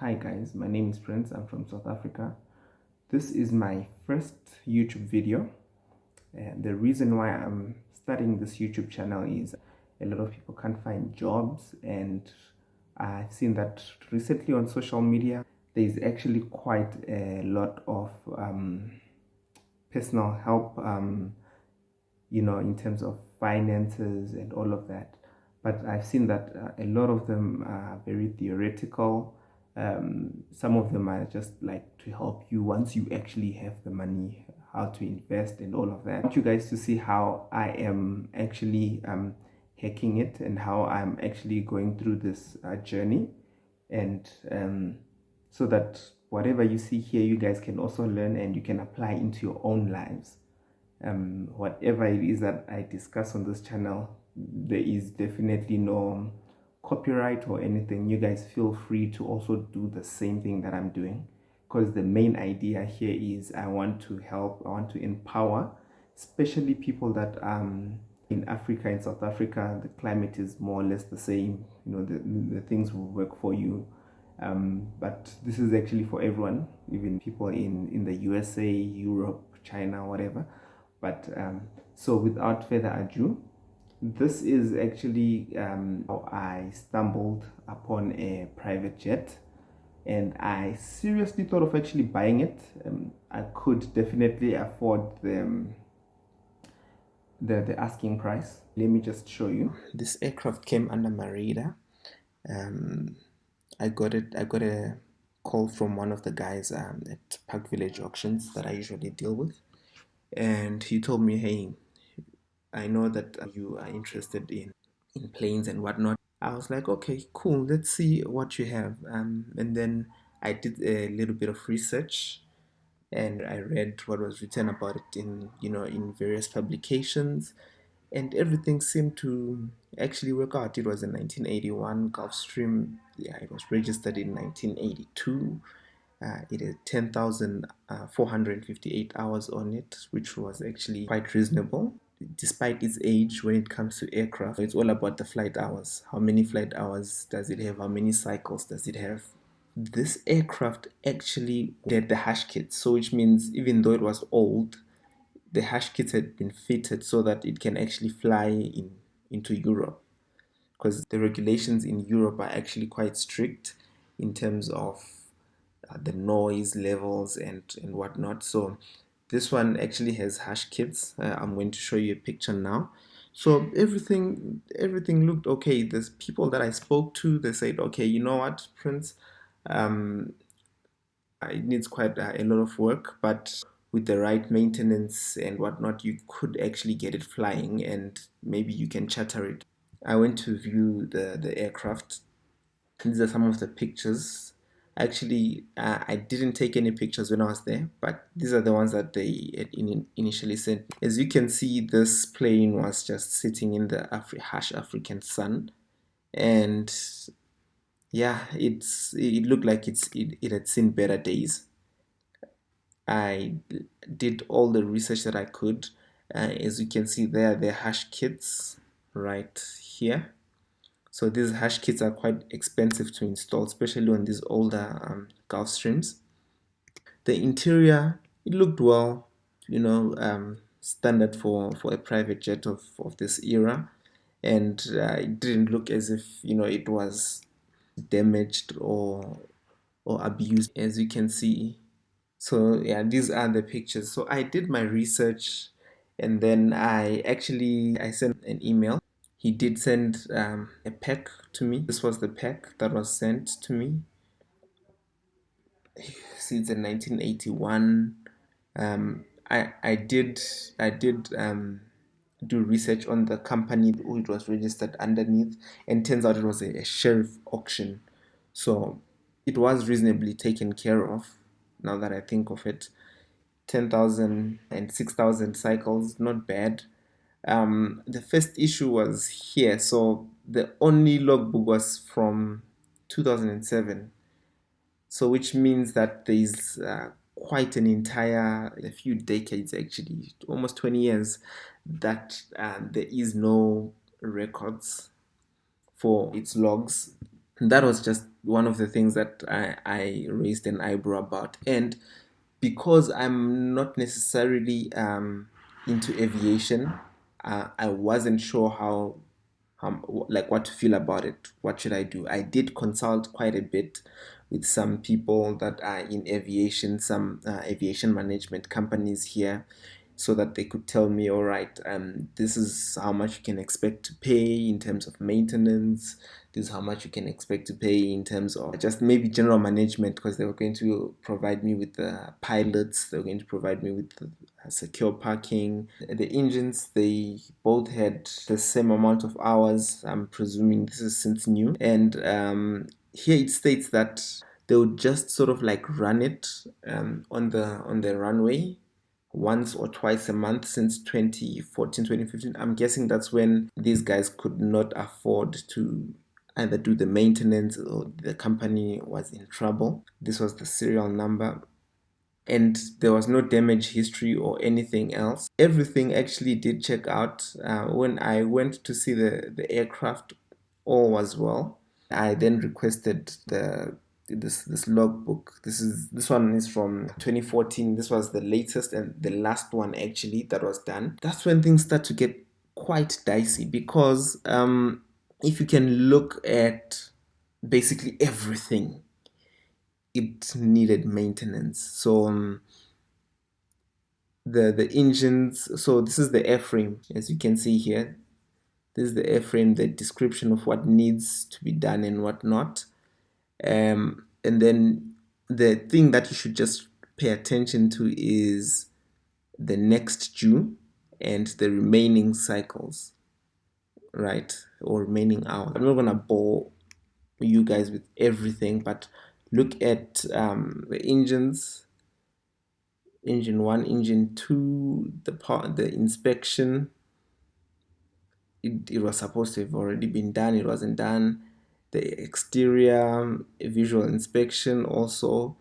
Hi guys, my name is Prince. I'm from South Africa. This is my first YouTube video, and the reason why I'm starting this YouTube channel is a lot of people can't find jobs, and I've seen that recently on social media there's actually quite a lot of personal help, in terms of finances and all of that. But I've seen that a lot of them are very theoretical. Some of them are just like to help you once you actually have the money, how to invest and all of that. I want you guys to see how I am actually hacking it and how I'm actually going through this journey, and so that whatever you see here, you guys can also learn and you can apply into your own lives. Whatever it is that I discuss on this channel, there is definitely no copyright or anything. You guys feel free to also do the same thing that I'm doing, because the main idea here is I want to help, I want to empower, especially people that in Africa, in South Africa, the climate is more or less the same. The things will work for you. But this is actually for everyone, even people in the USA, Europe, China, whatever. But so without further ado, this is actually how I stumbled upon a private jet, and I seriously thought of actually buying it. I could definitely afford the asking price. Let me just show you. This aircraft came under my radar. I got a call from one of the guys at Park Village Auctions that I usually deal with, and he told me, hey, I know that you are interested in planes and whatnot. I was like, okay, cool, let's see what you have. And then I did a little bit of research, and I read what was written about it in various publications, and everything seemed to actually work out. It was in 1981 Gulfstream. Yeah, it was registered in 1982. It had 10,458 hours on it, which was actually quite reasonable. Despite its age, when it comes to aircraft, it's all about the flight hours. How many flight hours does it have? How many cycles does it have? This aircraft actually had the hash kits, so which means even though it was old, the hash kits had been fitted so that it can actually fly into Europe, because the regulations in Europe are actually quite strict in terms of the noise levels and whatnot. So this one actually has hash kits. I'm going to show you a picture now. So everything looked okay. There's people that I spoke to, they said, okay, you know what, Prince, um, it needs quite a lot of work, but with the right maintenance and whatnot, you could actually get it flying, and maybe you can charter it. I went to view the aircraft. These are some of the pictures. Actually, I didn't take any pictures when I was there, but these are the ones that they had initially sent. As you can see, this plane was just sitting in the harsh African sun, and yeah, it looked like it had seen better days. I did all the research that I could. As you can see there, the hash kits right here. So these hash kits are quite expensive to install, especially on these older Gulfstreams. The interior, it looked well, standard for a private jet of this era, and it didn't look as if it was damaged or abused, as you can see. So yeah, these are the pictures. So I did my research, and then I sent an email. He did send a pack to me. This was the pack that was sent to me. See, it's in 1981. I did do research on the company who it was registered underneath, and turns out it was a sheriff auction. So it was reasonably taken care of, now that I think of it. 10,000 and 6,000 cycles, not bad. The first issue was here, so the only logbook was from 2007, so which means that there's quite an entire, a few decades actually, almost 20 years, that there is no records for its logs. That was just one of the things that I raised an eyebrow about. And because I'm not necessarily into aviation, I wasn't sure like what to feel about it. What should I do? I did consult quite a bit with some people that are in aviation, some aviation management companies here, so that they could tell me, all right, this is how much you can expect to pay in terms of maintenance. This is how much you can expect to pay in terms of just maybe general management, because they were going to provide me with the pilots, they were going to provide me with the secure parking. The engines, they both had the same amount of hours. I'm presuming this is since new. And here it states that they would just sort of like run it on the runway once or twice a month since 2014, 2015. I'm guessing that's when these guys could not afford to either do the maintenance or the company was in trouble. This was the serial number, and there was no damage history or anything else. Everything actually did check out. When I went to see the aircraft, all was well. I then requested this logbook. This one is from 2014. This was the latest and the last one actually that was done. That's when things start to get quite dicey, because if you can look at basically everything, it needed maintenance. So the engines, so this is the airframe, as you can see here. This is the airframe, the description of what needs to be done and what not. And then the thing that you should just pay attention to is the next due and the remaining cycles, right? Or remaining hours. I'm not gonna bore you guys with everything, but look at the engines, engine one, engine two, the inspection. It was supposed to have already been done. It wasn't done. The exterior visual inspection also.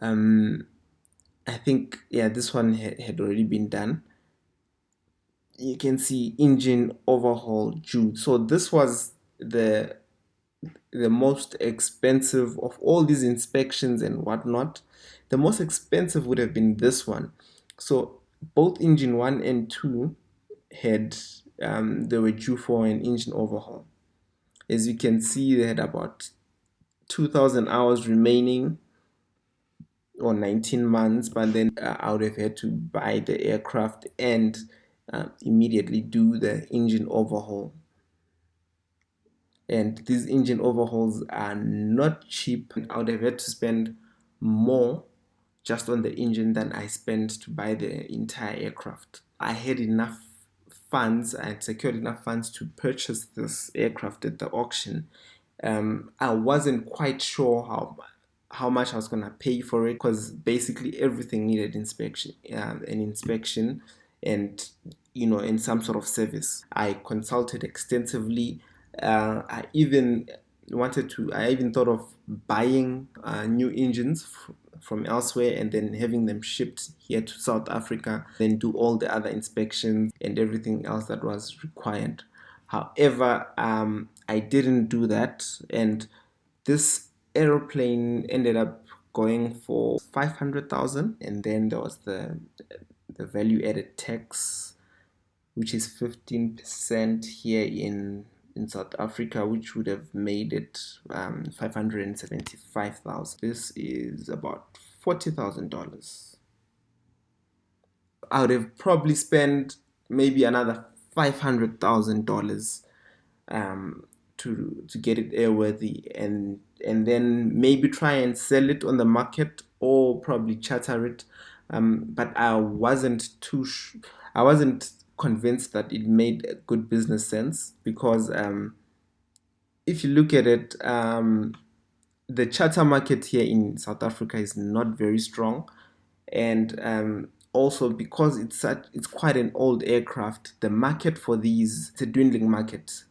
I think, yeah, this one had already been done. You can see engine overhaul due. So this was the most expensive of all these inspections and whatnot. The most expensive would have been this one. So both engine one and two had they were due for an engine overhaul. As you can see, they had about 2,000 hours remaining, or 19 months, but then I would have had to buy the aircraft and immediately do the engine overhaul. And these engine overhauls are not cheap. I would have had to spend more just on the engine than I spent to buy the entire aircraft. I had enough funds, I had secured enough funds to purchase this aircraft at the auction. I wasn't quite sure how much I was gonna pay for it, because basically everything needed an inspection, and in some sort of service. I consulted extensively. I even thought of buying new engines from elsewhere and then having them shipped here to South Africa, then do all the other inspections and everything else that was required. However, I didn't do that, and this aeroplane ended up going for 500,000, and then there was the value added tax, which is 15% here in South Africa, which would have made it 575,000. This is about $40,000. I would have probably spent maybe another $500,000 to get it airworthy, and then maybe try and sell it on the market or probably charter it. But I wasn't convinced that it made a good business sense, because if you look at it, the charter market here in South Africa is not very strong, and also because it's quite an old aircraft, the market for these, it's a dwindling market,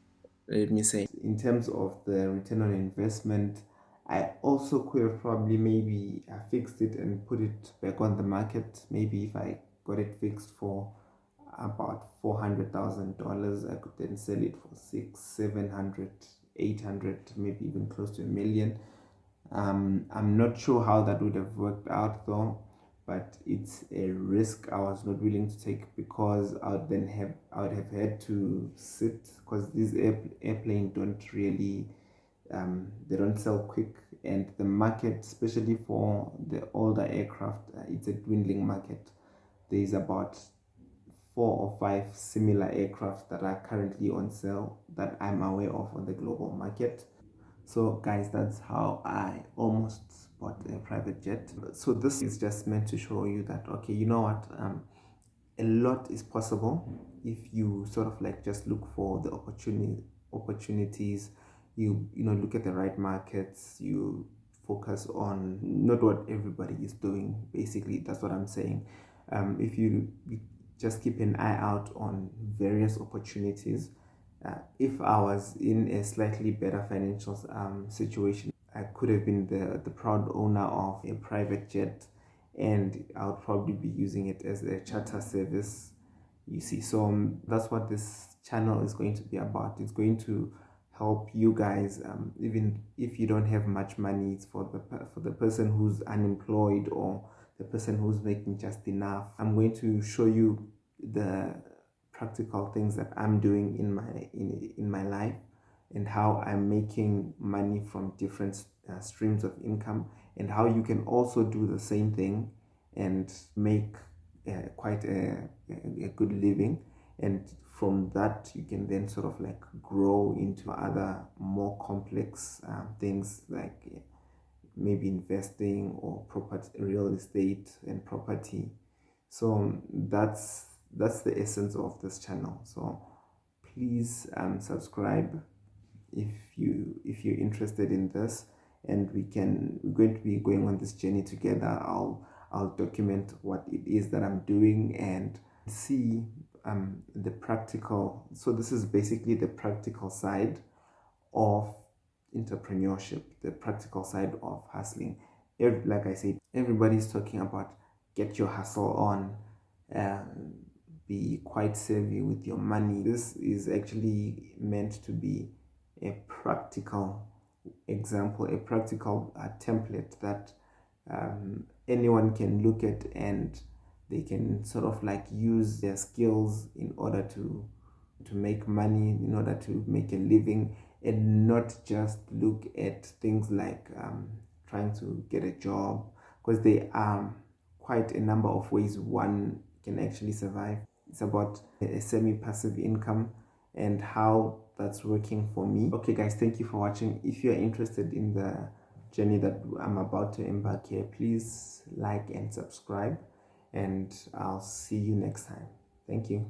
let me say. In terms of the return on investment, I also could have probably maybe fixed it and put it back on the market. Maybe if I got it fixed for about $400,000, I could then sell it for 600, 700, 800, maybe even close to 1 million. I'm not sure how that would have worked out though, but it's a risk I was not willing to take, because I would have had to sit, because these airplanes don't really they don't sell quick, and the market, especially for the older aircraft, it's a dwindling market. There's about 4 or 5 similar aircraft that are currently on sale that I'm aware of on the global market. So guys, that's how I almost bought a private jet. So this is just meant to show you that, okay, you know what, a lot is possible if you sort of like just look for the opportunities. You know, look at the right markets, you focus on not what everybody is doing. Basically, that's what I'm saying. If you just keep an eye out on various opportunities. If I was in a slightly better financial situation, I could have been the proud owner of a private jet, and I would probably be using it as a charter service. You see, so that's what this channel is going to be about. It's going to help you guys, even if you don't have much money. It's for the person who's unemployed, or the person who's making just enough. I'm going to show you the practical things that I'm doing in my life, and how I'm making money from different streams of income, and how you can also do the same thing and make quite a good living. And from that, you can then sort of like grow into other more complex things, like maybe investing or property, real estate and property. So that's the essence of this channel. So please subscribe if you're interested in this, and we're going to be going on this journey together. I'll document what it is that I'm doing, and see the practical. So this is basically the practical side of entrepreneurship, the practical side of hustling. Like I said, everybody's talking about get your hustle on, be quite savvy with your money. This is actually meant to be a practical example, a practical template that anyone can look at, and they can sort of like use their skills in order to make money, in order to make a living, and not just look at things like trying to get a job, because there are quite a number of ways one can actually survive. It's about a semi-passive income and how that's working for me. Okay guys, thank you for watching. If you're interested in the journey that I'm about to embark here, please like and subscribe, and I'll see you next time. Thank you.